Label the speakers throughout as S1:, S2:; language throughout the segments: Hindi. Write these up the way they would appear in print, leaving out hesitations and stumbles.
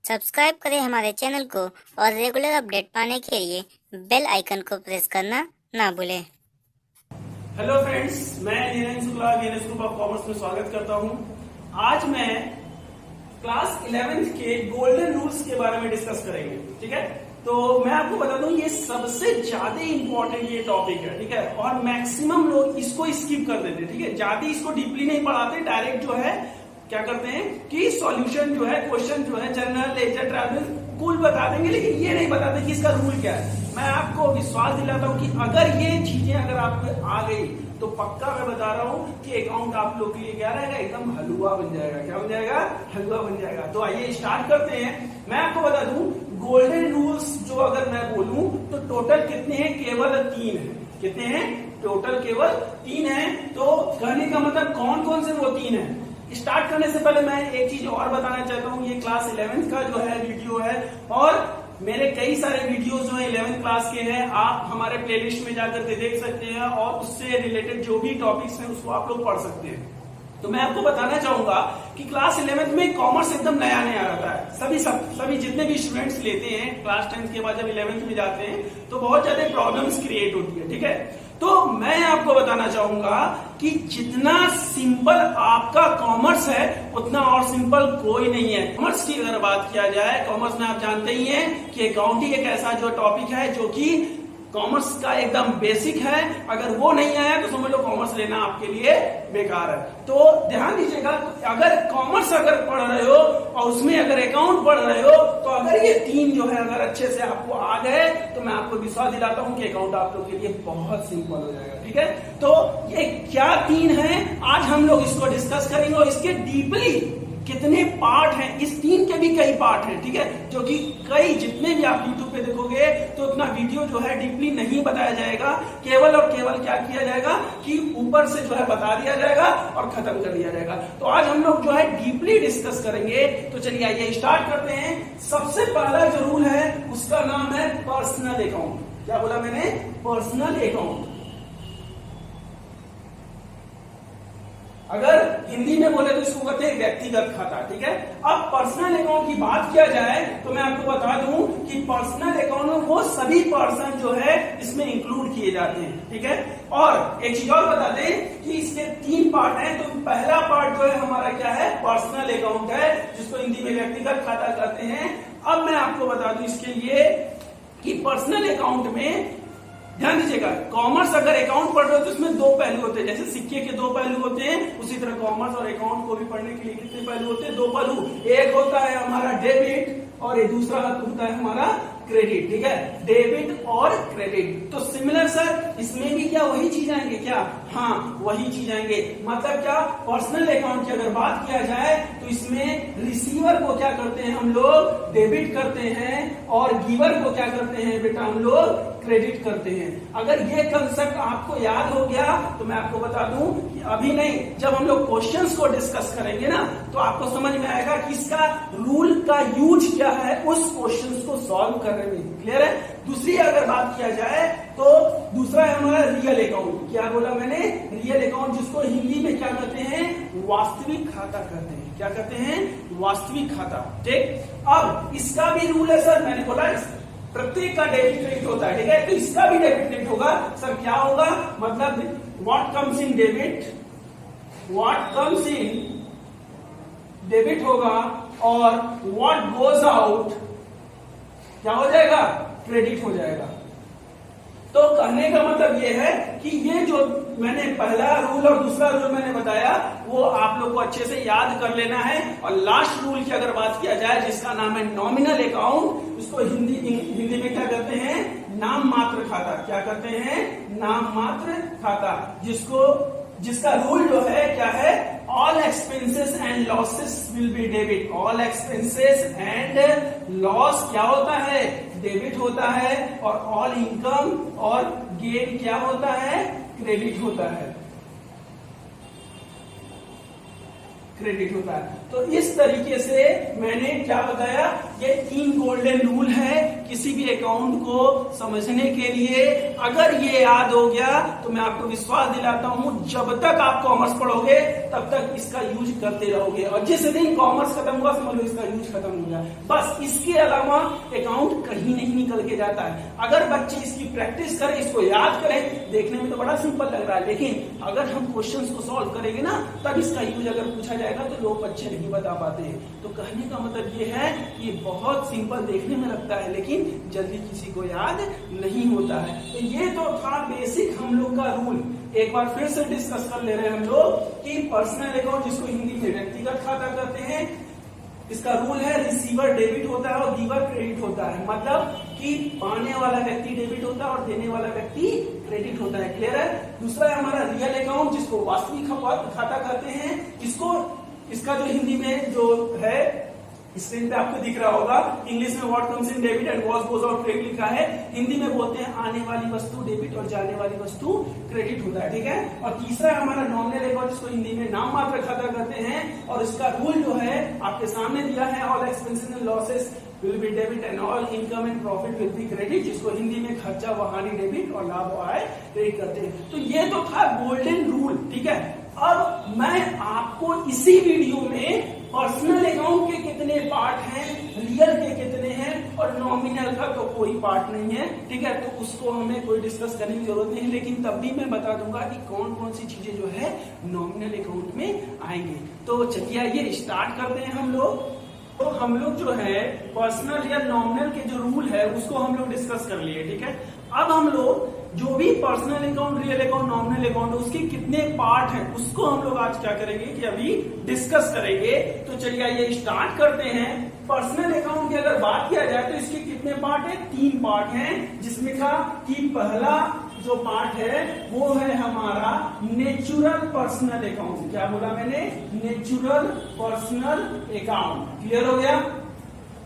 S1: सब्सक्राइब करें हमारे चैनल को और रेगुलर अपडेट पाने के लिए बेल आइकन को प्रेस करना ना भूलें।
S2: हेलो फ्रेंड्स, मैं Neeraj Shukla VNS group of commerce में स्वागत करता हूं। आज मैं क्लास 11th के गोल्डन रूल्स के बारे में डिस्कस करेंगे। ठीक है, तो मैं आपको बता दूं ये सबसे ज्यादा इंपॉर्टेंट ये टॉपिक है। ठीक है, और मैक्सिमम लोग इसको स्किप कर देते हैं। ठीक है, ज्यादा इसको डीपली नहीं पढ़ाते, डायरेक्ट जो है क्या करते हैं कि सॉल्यूशन जो है, क्वेश्चन जो है, जनरल लेजर ट्रैवल कुल बता देंगे, लेकिन ये नहीं बताते कि इसका रूल क्या है। मैं आपको विश्वास दिलाता हूं कि अगर ये चीजें अगर आपको आ गई तो पक्का मैं बता रहा हूं कि अकाउंट आप लोग के लिए क्या रहेगा, एकदम हलवा बन जाएगा। क्या बन जाएगा? हलवा बन जाएगा। तो आइए स्टार्ट करते हैं। मैं आपको बता दूं गोल्डन रूल्स जो अगर मैं बोलूं तो टोटल कितने हैं? केवल 3 है। कितने हैं? टोटल केवल 3 है। तो कहने का मतलब कौन कौन से वो 3 है। स्टार्ट करने से पहले मैं एक चीज और बताना चाहता हूँ। ये क्लास 11th का जो है वीडियो है और मेरे कई सारे वीडियोस जो है 11th क्लास के हैं, आप हमारे प्लेलिस्ट में जाकर के देख सकते हैं और उससे रिलेटेड जो भी टॉपिक्स हैं उसको आप लोग पढ़ सकते हैं। तो मैं आपको बताना चाहूंगा कि क्लास 11th में कॉमर्स एकदम नया नया रहता है। सभी जितने भी स्टूडेंट्स लेते हैं क्लास 10th के बाद जब 11th में जाते हैं तो बहुत ज्यादा प्रॉब्लम्स क्रिएट होती है। ठीक है, तो मैं आपको बताना चाहूंगा कि जितना सिंपल आपका कॉमर्स है उतना और सिंपल कोई नहीं है। कॉमर्स की अगर बात किया जाए, कॉमर्स में आप जानते ही हैं कि अकाउंटिंग एक ऐसा जो टॉपिक है जो कि कॉमर्स का एकदम बेसिक है। अगर वो नहीं आया तो समझ लो कॉमर्स लेना आपके लिए बेकार है। तो ध्यान दीजिएगा, अगर कॉमर्स अगर पढ़ रहे हो और उसमें अगर अकाउंट पढ़ रहे हो तो अगर ये 3 जो है अगर अच्छे से आपको आ गए तो मैं आपको विश्वास दिलाता हूं कि अकाउंट आप लोग के लिए बहुत सिंपल हो जाएगा। ठीक है, तो ये क्या 3 है आज हम लोग इसको डिस्कस करेंगे और इसके डीपली कितने पार्ट हैं। इस 3 के भी कई पार्ट हैं। ठीक है, जो कि कई जितने भी आप YouTube पे देखोगे तो उतना वीडियो जो है डीपली नहीं बताया जाएगा। केवल और केवल क्या किया जाएगा कि ऊपर से जो है बता दिया जाएगा और खत्म कर दिया जाएगा। तो आज हम लोग जो है डीपली डिस्कस करेंगे। तो चलिए आइए स्टार्ट करते हैं। सबसे पहला जो रूल है उसका नाम है पर्सनल अकाउंट। क्या बोला मैंने? Personal account. अगर हिंदी में बोले तो इसको कहते हैं व्यक्तिगत खाता। ठीक है, अब पर्सनल अकाउंट की बात किया जाए तो मैं आपको बता दूं कि पर्सनल अकाउंट में वो सभी पर्सन जो है इसमें इंक्लूड किए जाते हैं। ठीक है, और एक चीज और बता दें कि इसके 3 पार्ट हैं। तो पहला पार्ट जो है हमारा क्या है? पर्सनल अकाउंट है, जिसको हिंदी में व्यक्तिगत खाता कहते हैं। अब मैं आपको बता दूं इसके लिए कि पर्सनल अकाउंट में ध्यान दीजिएगा, कॉमर्स अगर अकाउंट पढ़ रहे हो तो इसमें 2 पहलू होते हैं। जैसे सिक्के के 2 पहलू होते हैं, उसी तरह कॉमर्स और अकाउंट को भी पढ़ने के लिए कितने पहलू होते हैं? 2 पहलू। एक होता है हमारा डेबिट और एक दूसरा होता है हमारा क्रेडिट। ठीक है, डेबिट और क्रेडिट। तो सिमिलर सर इसमें भी क्या वही चीज आएंगे क्या? हाँ, वही चीज आएंगे। मतलब क्या? पर्सनल अकाउंट की अगर बात किया जाए तो इसमें रिसीवर को क्या करते हैं हम लोग? डेबिट करते हैं और गिवर को क्या करते हैं बेटा? हम लोग क्रेडिट करते हैं। अगर ये कंसेप्ट आपको याद हो गया तो मैं आपको बता दूं कि अभी नहीं, जब हम लोग क्वेश्चंस को डिस्कस करेंगे ना तो आपको समझ में आएगा कि इसका रूल का यूज क्या है उस क्वेश्चंस को सॉल्व करने में। क्लियर है? दूसरी अगर बात किया जाए तो दूसरा है हमारा रियल अकाउंट। क्या बोला मैंने? रियल अकाउंट, जिसको हिंदी में क्या कहते हैं? वास्तविक खाता कहते हैं। क्या कहते हैं? वास्तविक खाता। ठीक, अब इसका भी रूल है सर। मैंने बोला प्रत्येक का डेबिट क्रेडिट होता है। ठीक है, तो इसका भी डेबिट क्रेडिट होगा। सर क्या होगा? मतलब what comes in debit, what comes in debit होगा और व्हाट गोज आउट क्या हो जाएगा? क्रेडिट हो जाएगा। तो कहने का मतलब ये है कि ये जो मैंने पहला रूल और दूसरा रूल मैंने बताया वो आप लोग को अच्छे से याद कर लेना है। और लास्ट रूल की अगर बात किया जाए जिसका नाम है नॉमिनल अकाउंट, उसको हिंदी में क्या कहते हैं? नाम मात्र खाता। क्या कहते हैं? नाम मात्र खाता। जिसका रूल जो है क्या है? All expenses and losses will be debit. All expenses and loss क्या होता है? डेबिट होता है। और ऑल इनकम और गेन क्या होता है? क्रेडिट होता है। क्रेडिट होता है। तो इस तरीके से मैंने क्या बताया, ये 3 गोल्डन रूल है किसी भी अकाउंट को समझने के लिए। अगर ये याद हो गया तो मैं आपको विश्वास दिलाता हूं, जब तक आप कॉमर्स पढ़ोगे तब तक इसका यूज करते रहोगे, और जिस दिन कॉमर्स खत्म हुआ समझ लो इसका यूज खत्म हो गया। बस इसके अलावा अकाउंट कहीं नहीं निकल के जाता है। अगर बच्चे इसकी प्रैक्टिस करें, इसको याद करें, देखने में तो बड़ा सिंपल लग रहा है, लेकिन अगर हम क्वेश्चंस को सॉल्व करेंगे ना, तब इसका यूज अगर पूछा जाएगा तो लोग बच्चे नहीं बता पाते हैं। तो कहने का मतलब ये है कि बहुत सिंपल देखने में लगता है, लेकिन जल्दी किसी को याद नहीं होता है। तो ये तो था बेसिक हम लोग का रूल। एक बार फिर से डिस्कस कर ले रहे हैं हम लोग कि पर्सनल अकाउंट, जिसको हिंदी में व्यक्तिगत खाता कहते हैं, इसका रूल है रिसीवर डेबिट होता है और गिवर क्रेडिट होता है। मतलब कि पाने वाला व्यक्ति डेबिट होता है और देने वाला व्यक्ति क्रेडिट होता है। क्लियर है? दूसरा है हमारा रियल अकाउंट, जिसको वास्तविक खाता कहते हैं। इसका जो हिंदी में जो है, स्क्रीन पे आपको दिख रहा होगा, इंग्लिश में what comes in debit and what goes out credit लिखा है। हिंदी में बोलते हैं आने वाली वस्तु डेबिट और जाने वाली वस्तु क्रेडिट होता है। ठीक है? और तीसरा है हमारा नॉमिनल अकाउंट, जिसको हिंदी में नाम मात्र खाता कहते हैं, और इसका रूल जो है आपके सामने दिया है, all expenses and losses will be debit and all income and profit will be credit, जिसको हिंदी में खर्चा व हानि डेबिट और लाभ व आय क्रेडिट करते हैं। तो ये तो था गोल्डन रूल। ठीक है? अब मैं आपको इसी वीडियो में पर्सनल अकाउंट के कितने पार्ट हैं, रियल के कितने हैं, और नॉमिनल का तो कोई पार्ट नहीं है। ठीक है? तो उसको हमें कोई डिस्कस करने की जरूरत नहीं, लेकिन तब भी मैं बता दूंगा कि कौन कौन सी चीजें जो है नॉमिनल अकाउंट में आएंगे। तो चलिए आइए स्टार्ट करते हैं हम लोग। तो हम लोग जो है पर्सनल या नॉमिनल के जो रूल है उसको हम लोग डिस्कस कर लिए। ठीक है? अब हम लोग जो भी personal account, real account, nominal account, उसके कितने पार्ट हैं उसको हम लोग आज क्या करेंगे कि अभी डिस्कस करेंगे। तो चलिए आइए स्टार्ट करते हैं। पर्सनल अकाउंट की अगर बात किया जाए तो इसके कितने पार्ट है? 3 पार्ट हैं, जिसमें का कि पहला जो पार्ट है वो है हमारा नेचुरल पर्सनल अकाउंट। क्या बोला मैंने? Natural personal account. क्लियर हो गया?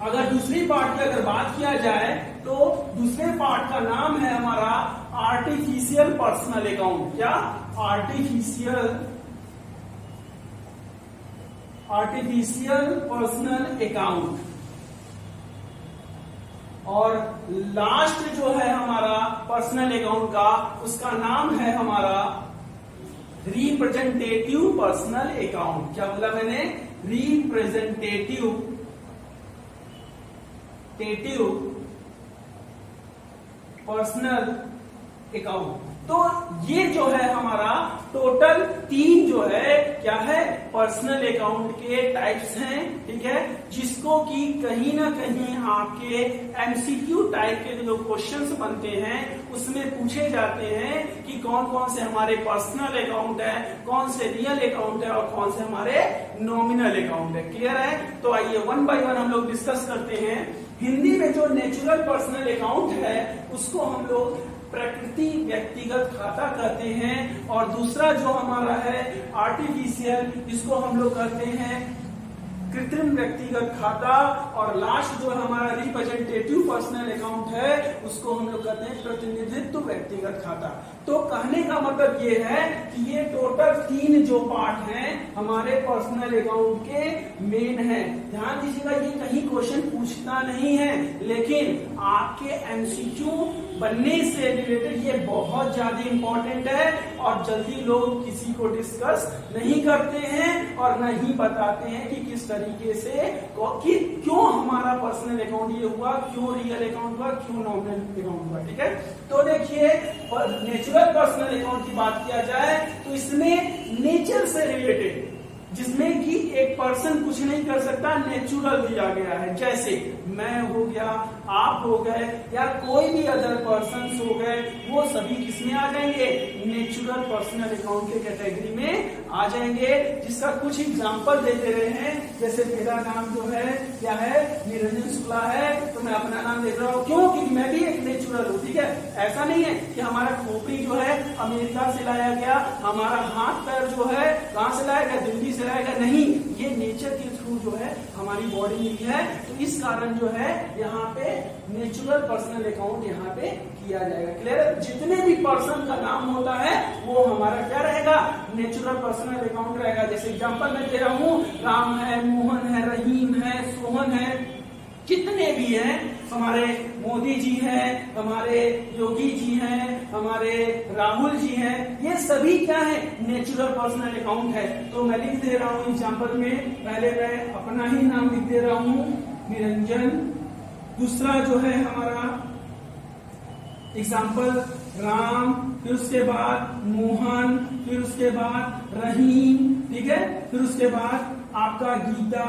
S2: अगर दूसरी पार्ट की अगर बात किया जाए तो दूसरे पार्ट का नाम है हमारा आर्टिफिशियल पर्सनल अकाउंट। क्या? Artificial personal account. और लास्ट जो है हमारा पर्सनल अकाउंट का, उसका नाम है हमारा रिप्रेजेंटेटिव पर्सनल अकाउंट। क्या बोला मैंने? Representative personal account. तो ये जो है हमारा टोटल 3 जो है क्या है पर्सनल अकाउंट के टाइप्स हैं। ठीक है? जिसको कि कहीं ना कहीं आपके एमसीक्यू टाइप के जो क्वेश्चंस बनते हैं उसमें पूछे जाते हैं कि कौन कौन से हमारे पर्सनल अकाउंट है, कौन से रियल अकाउंट है और कौन से हमारे नॉमिनल अकाउंट है। क्लियर है? तो आइए 1 बाय 1 हम लोग डिस्कस करते हैं। हिंदी में जो नेचुरल पर्सनल अकाउंट है उसको हम लोग प्रकृति व्यक्तिगत खाता कहते हैं, और दूसरा जो हमारा है आर्टिफिशियल, इसको हम लोग कहते हैं कृत्रिम व्यक्तिगत खाता, और लास्ट जो हमारा रिप्रेजेंटेटिव पर्सनल अकाउंट है उसको हम लोग कहते हैं प्रतिनिधित्व व्यक्तिगत खाता। तो कहने का मतलब ये है कि ये टोटल 3 जो पार्ट हैं हमारे पर्सनल अकाउंट के मेन है। ध्यान दीजिएगा, ये कहीं क्वेश्चन पूछता नहीं है, लेकिन आपके एमसीक्यू बनने से रिलेटेड ये बहुत ज्यादा इंपॉर्टेंट है, और जल्दी लोग किसी को डिस्कस नहीं करते हैं और नहीं बताते हैं कि किस तरीके से कि क्यों हमारा पर्सनल अकाउंट ये हुआ, क्यों रियल अकाउंट हुआ, क्यों नॉमिनल अकाउंट हुआ। ठीक है? तो देखिए नेचुरल पर्सनल अकाउंट की बात किया जाए तो इसमें नेचर से रिलेटेड, जिसमें कि एक पर्सन कुछ नहीं कर सकता, नेचुरल दिया गया है। जैसे मैं हो गया, आप हो गए, या कोई भी अदर पर्सन हो गए, वो सभी किसमें आ जाएंगे? नेचुरल पर्सनल अकाउंट के कैटेगरी में आ जाएंगे। जिसका कुछ एग्जांपल दे दे रहे हैं, जैसे मेरा नाम जो है क्या है, निरंजन शुक्ला है, तो मैं अपना नाम देख रहा हूँ। क्यों? क्योंकि मैं भी एक नेचुरल हूँ। ठीक है? ऐसा नहीं है कि हमारा खोपड़ी जो है अमेरिका से लाया गया, हमारा हाथ पैर जो है कहां से लाया गया? दिल्ली चलाएगा, नहीं, ये नेचर के थ्रू जो है हमारी बॉडी मिली है, तो इस कारण जो है यहाँ पे नेचुरल पर्सनल अकाउंट यहाँ पे किया जाएगा। क्लियर? जितने भी पर्सन का नाम होता है वो हमारा क्या रहेगा, नेचुरल पर्सनल अकाउंट रहेगा। जैसे एग्जांपल मैं दे रहा हूँ, राम है, मोहन है, रहीम है, सोहन है, जितने भी हैं, हमारे मोदी जी हैं, हमारे योगी जी हैं, हमारे राहुल जी हैं, ये सभी क्या है, नेचुरल पर्सनल अकाउंट है। तो मैं लिख दे रहा हूँ एग्जांपल में, पहले मैं अपना ही नाम लिख दे रहा हूँ, निरंजन। दूसरा जो है हमारा एग्जांपल राम, फिर उसके बाद मोहन, फिर उसके बाद रहीम, ठीक है, फिर उसके बाद आपका गीता,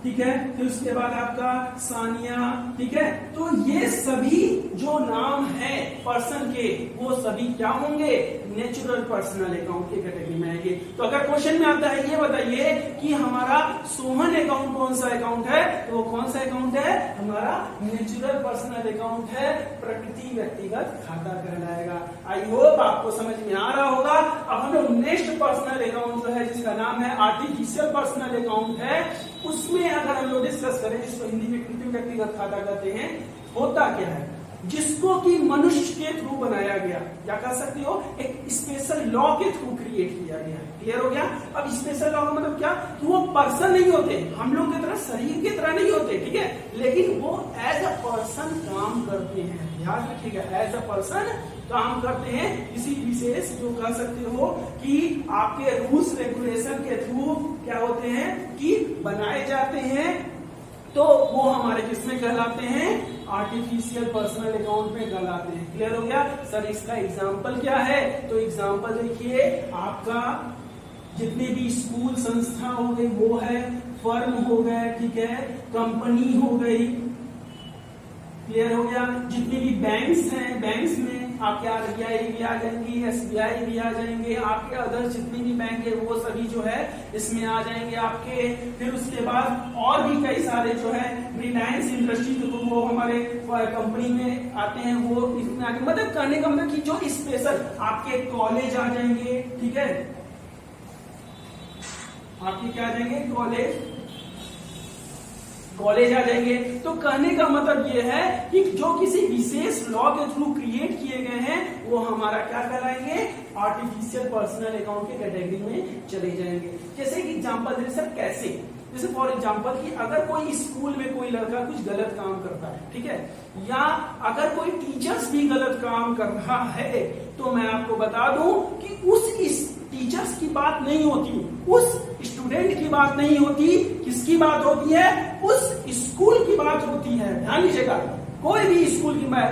S2: ठीक है, फिर उसके बाद आपका सानिया, ठीक है। तो ये सभी जो नाम है पर्सन के, वो सभी क्या होंगे, नेचुरल पर्सनल अकाउंट की कैटेगरी में आएंगे। तो अगर क्वेश्चन में आता है ये बताइए कि हमारा सोहन अकाउंट कौन सा अकाउंट है, तो वो कौन सा अकाउंट है, हमारा नेचुरल पर्सनल अकाउंट है, प्रकृति व्यक्तिगत खाता कहलाएगा। आई होप आपको समझ में आ रहा होगा। अब हम लोग नेक्स्ट पर्सनल अकाउंट जो है, जिसका नाम है आर्टिफिशियल पर्सनल अकाउंट है, उसमें अगर हम लोग डिस्कस करें, जिसको हिंदी में कृत्रिम व्यक्तिगत खाता कहते हैं, होता क्या है, जिसको कि मनुष्य के थ्रू बनाया गया, क्या कह सकते हो, एक स्पेशल लॉ के थ्रू क्रिएट किया गया है। क्लियर हो गया? अब स्पेशल लॉ का मतलब क्या, कि वो पर्सन नहीं होते, हम लोग की तरह, शरीर की तरह नहीं होते, ठीक है, लेकिन वो एज अ पर्सन काम करते हैं। ध्यान रखिएगा, एज अ पर्सन काम करते हैं, किसी विशेष, जो कह सकते हो कि आपके रूल्स रेगुलेशन के थ्रू क्या होते हैं, कि बनाए जाते हैं, तो वो हमारे किसमें कहलाते हैं, आर्टिफिशियल पर्सनल अकाउंट में कहलाते हैं। क्लियर हो गया सर? इसका एग्जाम्पल क्या है, तो एग्जाम्पल देखिए, आपका जितने भी स्कूल संस्था हो गई वो है, फर्म हो गए, ठीक है, कंपनी हो गई, क्लियर हो गया, जितने भी बैंक्स हैं, बैंक्स में आपके आरबीआई भी आ जाएंगी, एसबीआई भी आ जाएंगे, आपके अदर जितने भी बैंक है वो सभी जो है इसमें आ जाएंगे आपके। फिर उसके बाद और भी कई सारे जो है, रिलायंस इंडस्ट्रीज, वो हमारे कंपनी में आते हैं, वो इसमें आगे, मतलब कहने का मतलब कि जो स्पेशल आपके कॉलेज आ जाएंगे, ठीक है, आपके क्या आ जाएंगे, कॉलेज आ जाएंगे। तो कहने का मतलब ये है कि जो किसी विशेष लॉ के थ्रू क्रिएट किए गए हैं, वो हमारा क्या कहलाएंगे, आर्टिफिशियल पर्सनल अकाउंट के कैटेगरी में चले जाएंगे। जैसे कि एग्जांपल दे सर, कैसे, जैसे फॉर एग्जांपल कि अगर कोई स्कूल में कोई लड़का कुछ गलत काम करता है, ठीक है, या अगर कोई टीचर्स भी गलत काम कर रहा है, तो मैं आपको बता दूं कि उस टीचर्स की बात नहीं होती, उस स्टूडेंट की बात नहीं होती, किसकी बात होती है, उस स्कूल की बात होती है। ध्यान दीजिएगा, कोई भी स्कूल की मैं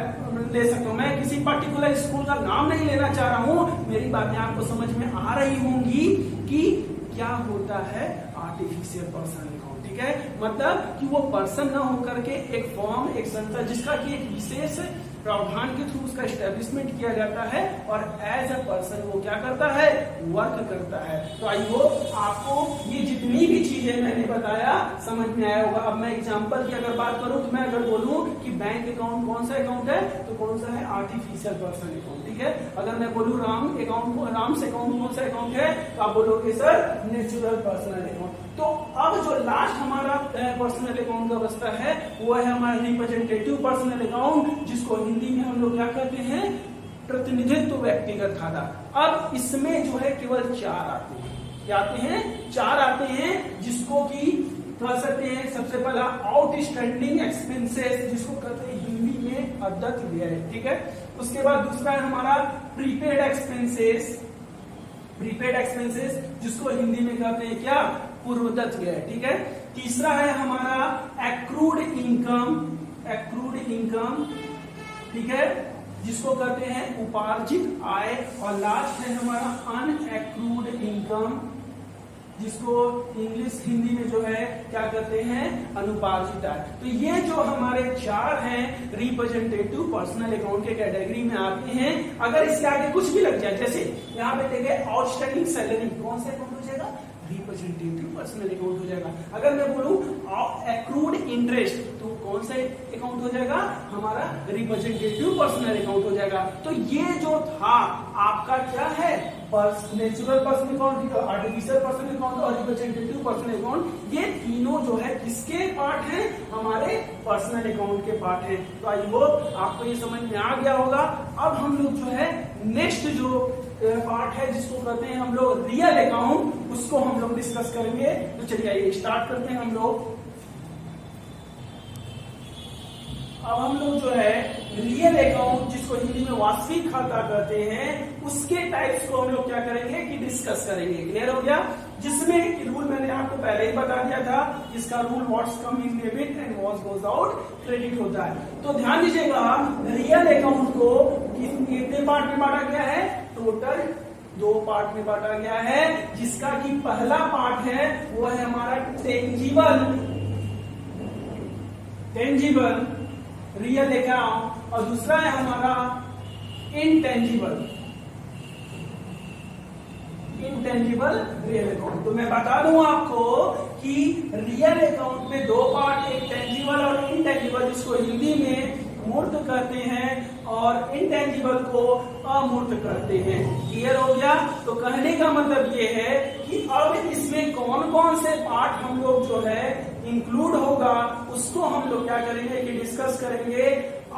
S2: ले सकता हूं, मैं किसी पर्टिकुलर स्कूल का नाम नहीं लेना चाह रहा हूं, मेरी बातें आपको समझ में आ रही होंगी कि क्या होता है आर्टिफिशियल पर्सनल अकाउंट, ठीक है, मतलब कि वो पर्सन ना होकर के एक फॉर्म, एक संस्था, जिसका कि एक विशेष प्रावधान के थ्रू उसका एस्टेब्लिशमेंट किया जाता है, और एज अ पर्सन वो क्या करता है, वर्क करता है। तो आई होप आपको ये जितनी भी चीजें मैंने बताया समझ में आया होगा। अब मैं एग्जांपल की अगर बात करूं, तो मैं अगर बोलूं कि बैंक अकाउंट कौन सा अकाउंट है, तो कौन सा है, आर्टिफिशियल पर्सनल अकाउंट, ठीक है। अगर मैं बोलूं राम अकाउंट, राम से अकाउंट कौन सा अकाउंट है, तो आप बोलोगे सर नेचुरल पर्सनल अकाउंट। तो अब जो लास्ट हमारा पर्सनल अकाउंट का बचता है, वो है हमारा रिप्रेजेंटेटिव पर्सनल अकाउंट, जिसको हिंदी में हम लोग क्या कहते हैं, प्रतिनिधित्व व्यक्तिगत खाता। अब इसमें जो है केवल 4 आते हैं, क्या आते हैं, 4 आते हैं, जिसको कि कह सकते हैं, सबसे पहला आउटस्टैंडिंग एक्सपेंसेस, जिसको कहते हैं हिंदी में अदत्त व्यय, ठीक है। उसके बाद दूसरा है हमारा प्रीपेड एक्सपेंसेस, जिसको हिंदी में कहते हैं क्या, पूर्वदत्त व्यय, ठीक है। तीसरा है हमारा एक्रूड इनकम, ठीक है, जिसको कहते हैं उपार्जित आय। और लास्ट है हमारा अनएक्रूड इनकम, जिसको इंग्लिश हिंदी में जो है क्या कहते हैं, अनुपार्जित आय। तो ये जो हमारे 4 हैं रिप्रेजेंटेटिव पर्सनल अकाउंट के कैटेगरी में आते हैं। अगर इसके आगे कुछ भी लग जाए, जैसे यहाँ पे देखे आउटस्टैंडिंग सैलरी, कौन सा अकाउंट हो जाएगा, रिप्रेजेंटेटिव पर्सनल अकाउंट हो जाएगा। अगर मैं बोलूं एक्रूड इंटरेस्ट, तो कौन सा अकाउंट हो जाएगा, हमारा रिप्रेजेंटेटिव पर्सनल अकाउंट हो जाएगा। तो ये जो था आपका क्या है, natural person account, artificial person account और रिप्रेजेंटेटिव पर्सन अकाउंट, ये तीनों जो है किसके पार्ट हैं? हमारे पर्सनल अकाउंट के पार्ट हैं। तो आई होप आपको ये समझ में आ गया होगा। अब हम लोग जो है नेक्स्ट जो पार्ट है जिसको कहते हैं हम लोग रियल अकाउंट, उसको हम लोग डिस्कस करेंगे। तो चलिए आइए स्टार्ट करते हैं हम लोग। अब हम लोग जो है रियल अकाउंट, जिसको हिंदी में वास्तविक खाता कहते हैं, उसके टाइप्स को हम लोग क्या करेंगे कि डिस्कस करेंगे। क्लियर हो गया? जिसमें रूल मैंने आपको पहले ही बता दिया था, इसका rule what's come in debit and what's goes out credit होता है। तो ध्यान दीजिएगा, रियल अकाउंट को कितने पार्ट में बांटा गया है? टोटल 2 पार्ट में बांटा गया है, जिसका कि पहला पार्ट है वो है हमारा टेंजिबल रियल अकाउंट और दूसरा है हमारा इंटेंजिबल रियल अकाउंट। तो मैं बता दूं आपको कि रियल अकाउंट में 2 पार्ट, एक टेंजिबल और इंटेंजिबल, जिसको हिंदी में मूर्त कहते हैं और इंटेंजिबल को अमूर्त कहते हैं। क्लियर हो गया? तो कहने का मतलब ये है कि अब इसमें कौन कौन से पार्ट हम लोग जो है इंक्लूड होगा, उसको हम लोग क्या करेंगे कि डिस्कस करेंगे।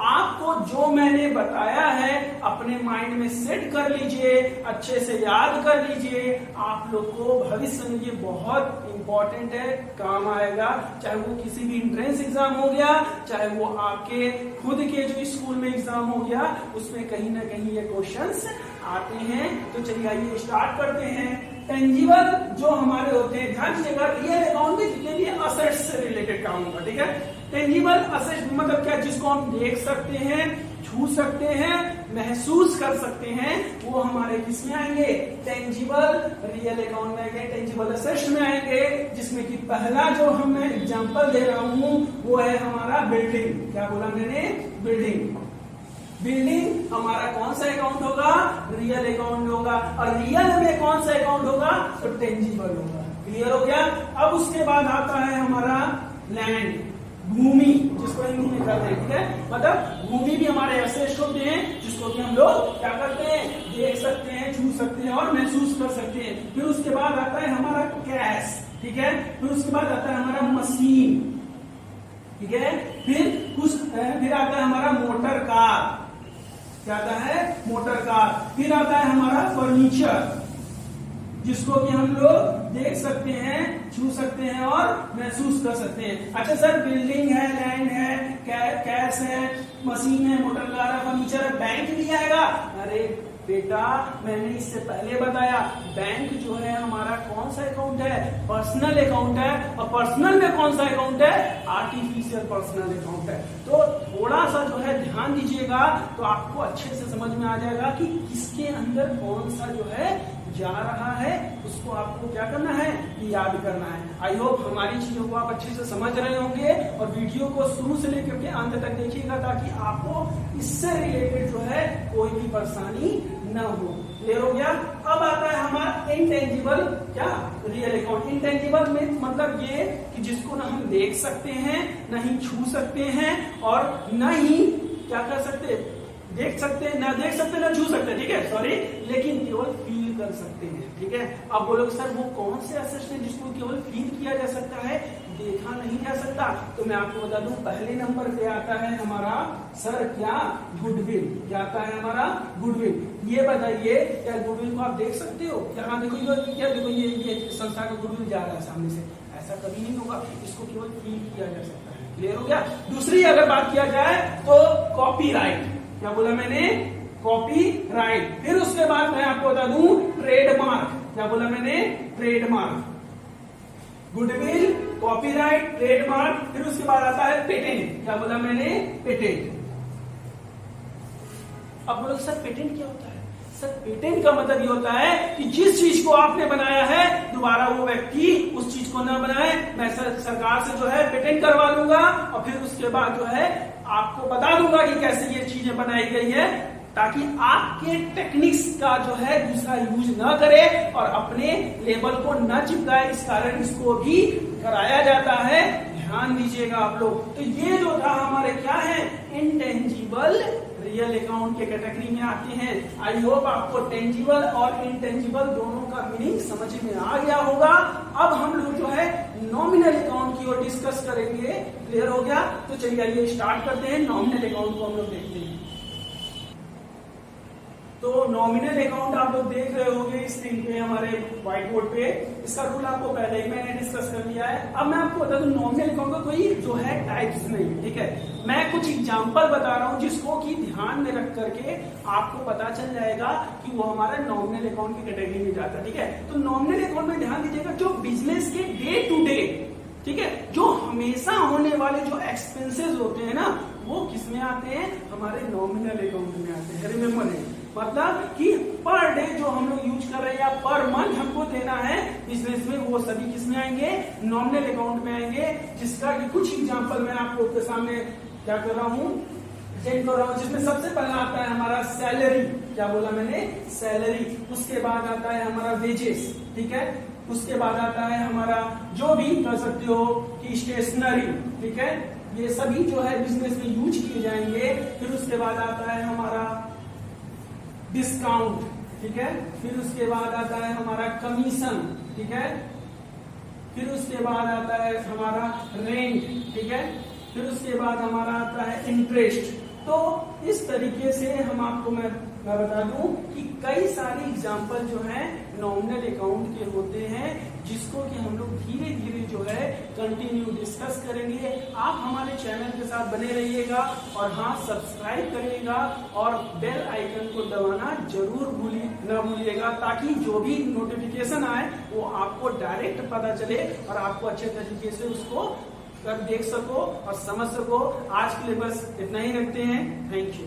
S2: आपको जो मैंने बताया है अपने माइंड में सेट कर लीजिए, अच्छे से याद कर लीजिए। आप लोग को भविष्य में ये बहुत इंपॉर्टेंट है, काम आएगा। चाहे वो किसी भी एंट्रेंस एग्जाम हो गया, चाहे वो आपके खुद के जो स्कूल में एग्जाम हो गया, उसमें कहीं ना कहीं ये क्वेश्चंस आते हैं। तो चलिए आइए स्टार्ट करते हैं। टेंजिबल जो हमारे होते हैं, ध्यान दीजिएगा, रियल अकाउंट में जितने भी असेट्स से रिलेटेड काम होगा, ठीक है। टेंजिबल असेट मतलब क्या? जिसको हम देख सकते हैं, छू सकते हैं, महसूस कर सकते हैं, वो हमारे किस में आएंगे? टेंजिबल रियल अकाउंट में आएंगे, टेंजिबल असेट्स में आएंगे। जिसमें कि पहला जो हम एग्जांपल दे रहा हूं वो है हमारा बिल्डिंग। क्या बोला मैंने? बिल्डिंग हमारा कौन सा अकाउंट होगा? रियल अकाउंट होगा। और रियल में कौन सा अकाउंट होगा? तो टेंजिबल होगा। क्लियर हो गया? अब उसके बाद आता है हमारा लैंड, भूमि, जिसको हिंदी में कहते हैं, ठीक है। मतलब भूमि भी हमारे असेट्स होते हैं, जिसको कि हम लोग क्या करते हैं? देख सकते हैं, छू सकते हैं और महसूस कर सकते हैं। फिर उसके बाद आता है हमारा कैश, ठीक है। फिर उसके बाद आता है हमारा मशीन, ठीक है। फिर आता है हमारा मोटर कार। क्या आता है? Motor car. फिर आता है हमारा फर्नीचर, जिसको कि हम लोग देख सकते हैं, छू सकते हैं और महसूस कर सकते हैं। अच्छा सर, बिल्डिंग है, लैंड है, कैश है, मशीन है, मोटर कार है, फर्नीचर है, बैंक भी आएगा। अरे बेटा, मैंने इससे पहले बताया, बैंक जो है हमारा कौन सा अकाउंट है? पर्सनल अकाउंट है। और पर्सनल में कौन सा अकाउंट है? आर्टिफिशियल पर्सनल अकाउंट है। तो थोड़ा सा जो है ध्यान दीजिएगा, तो आपको अच्छे से समझ में आ जाएगा कि किसके अंदर कौन सा जो है जा रहा है। उसको आपको क्या करना है? याद करना है। आई होप हमारी चीजों को आप अच्छे से समझ रहे होंगे और वीडियो को शुरू से लेकर के अंत तक देखिएगा, ताकि आपको इससे रिलेटेड जो है कोई भी परेशानी न हो। क्लियर हो गया? अब आता है हमारा इंटेंजिबल क्या? Real account. इंटेंजिबल में मतलब ये कि जिसको ना हम देख सकते हैं, ना ही छू सकते हैं और न ही क्या कर सकते? देख सकते हैं, ना देख सकते, ना छू सकते, ठीक है, सॉरी, लेकिन केवल फील कर सकते हैं, ठीक है। अब बोलोगे सर वो कौन से असेट्स हैं जिसको केवल फील किया जा सकता है, देखा नहीं जा सकता? तो मैं आपको बता दूं, पहले नंबर पे आता है हमारा सर क्या? गुडविल। क्या आता है हमारा? गुडविल। ये बताइए, क्या गुडविल को आप देख सकते हो? क्या देखो क्या देखो, ये संस्था का गुडविल जा रहा है सामने से, ऐसा कभी नहीं होगा। इसको केवल फील किया जा सकता है। क्लियर हो गया? दूसरी अगर बात किया जाए तो कॉपीराइट। क्या बोला मैंने? कॉपीराइट। फिर उसके बाद मैं आपको बता दूं ट्रेडमार्क। क्या बोला मैंने? ट्रेडमार्क। Goodwill, copyright, trademark. फिर उसके बाद आता है पेटेंट। क्या बोला मैंने? पेटेंट। अब बोलो सर पेटेंट क्या होता है? सर पेटेंट का मतलब ये होता है कि जिस चीज को आपने बनाया है, दोबारा वो व्यक्ति उस चीज को ना बनाए। मैं सरकार से जो है पेटेंट करवा लूंगा और फिर उसके बाद जो है आपको बता दूंगा कि कैसे ये चीजें बनाई गई है, ताकि आपके टेक्निक्स का जो है दूसरा यूज न करे और अपने लेबल को न चिपकाए। इस कारण इसको भी कराया जाता है। ध्यान दीजिएगा आप लोग। तो ये जो था हमारे क्या है, इंटेंजिबल रियल अकाउंट के कैटेगरी में आते हैं। आई होप आपको टेंजिबल और इनटेंजिबल दोनों का मीनिंग समझ में आ गया होगा। अब हम लोग जो है नॉमिनल अकाउंट की ओर डिस्कस करेंगे। क्लियर हो गया? तो चलिए आइए स्टार्ट करते हैं। नॉमिनल अकाउंट को हम लोग देखते हैं। तो नॉमिनल अकाउंट आप लोग देख रहे होंगे स्क्रीन पे हमारे व्हाइट बोर्ड पे। इसका रूल आपको पहले ही मैंने डिस्कस कर लिया है। अब मैं आपको बता दूं नॉमिनल अकाउंट का कोई जो है टाइप्स नहीं है, ठीक है। मैं कुछ एग्जांपल बता रहा हूं जिसको कि ध्यान में रख करके आपको पता चल जाएगा कि वो हमारा नॉमिनल अकाउंट की कैटेगरी में जाता है, ठीक है। तो नॉमिनल अकाउंट में ध्यान दीजिएगा, जो बिजनेस के डे टू डे, ठीक है, जो हमेशा होने वाले जो एक्सपेंसेस होते हैं ना, वो किसमें आते हैं, हमारे नॉमिनल अकाउंट में आते हैं। रिमेम्बर है, मतलब कि पर डे जो हम लोग यूज कर रहे हैं या पर मंथ हमको देना है बिजनेस में, वो सभी किसमें आएंगे, नॉमिनल अकाउंट में आएंगे। जिसका कि कुछ एग्जांपल मैं आप लोग के सामने क्या कर रहा हूँ, प्रेजेंट कर रहा हूँ। जिसमें सबसे पहला आता है हमारा सैलरी, क्या बोला मैंने, सैलरी। उसके बाद आता है हमारा वेजेस, ठीक है। उसके बाद आता है हमारा जो भी कर सकते हो कि स्टेशनरी, ठीक है, ये सभी जो है बिजनेस में यूज किए जाएंगे। फिर उसके बाद आता है हमारा डिस्काउंट, ठीक है। फिर उसके बाद आता है हमारा कमीशन, ठीक है। फिर उसके बाद आता है हमारा रेंट, ठीक है। फिर उसके बाद हमारा आता है इंटरेस्ट। तो इस तरीके से हम आपको मैं बता दूं कि कई सारे एग्जाम्पल जो है नॉमिनल अकाउंट के होते हैं, जिसको कि हम लोग धीरे धीरे जो है कंटिन्यू डिस्कस करेंगे। आप हमारे चैनल के साथ बने रहिएगा और हाँ, सब्सक्राइब करिएगा और बेल आइकन को दबाना जरूर न भूलिएगा, ताकि जो भी नोटिफिकेशन आए वो आपको डायरेक्ट पता चले और आपको अच्छे तरीके से उसको कर देख सको और समझ सको। आज के लिए बस इतना ही रखते हैं। Thank you.